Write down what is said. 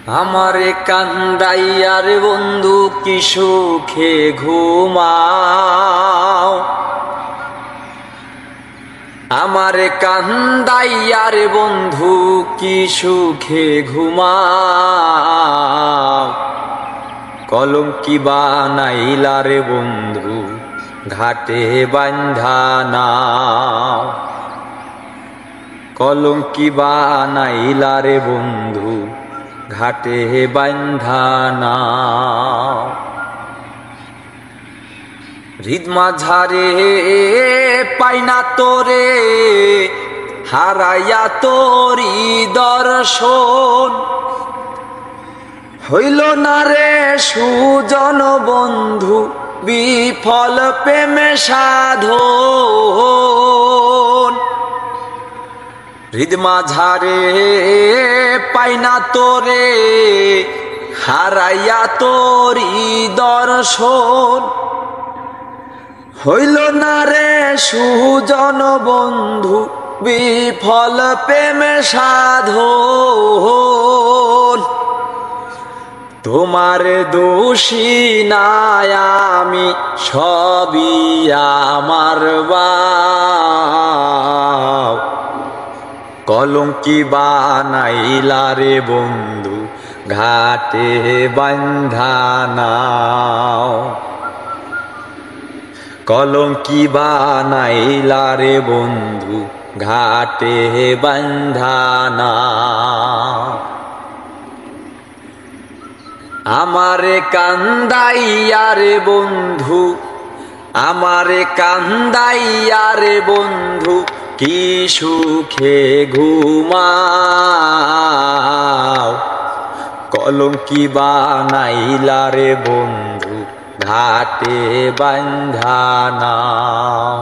আমারে কান্দাইয়া রে বন্ধু কি সুখে ঘুমাও, আমারে কান্দাইয়া রে বন্ধু কি সুখে ঘুমাও। কলঙ্কি বানাইলা রে বন্ধু ঘাটে বান্ধা নাও, কলঙ্কি বানাইলা রে বন্ধু ঘাটে বান্ধা নাও। হৃদ মাঝারে পাইনা তোরে হারাইয়া তোরি দর্শন, হইল না রে সুজন বন্ধু বিফল প্রেমে সাধন। হৃদ মাঝারে পাইনা তোরে হারাইয়া তোরি দর্শন, হইল না রে সুজন বন্ধু বিফল প্রেমে সাধন। তোমার দোষী নাই আমি সবই আমার বাপ, কলঙ্কি বানাইলা রে বন্ধু ঘাটে বান্ধা নাও, কলঙ্কি বানাইলা রে বন্ধু ঘাটে বান্ধা নাও। আমারে কান্দাইয়া রে বন্ধু, আমারে কান্দাইয়া রে বন্ধু কি সুখে ঘুমাও, কলঙ্কি বানাইলা রে বন্ধু ঘাটে বান্ধা নাও।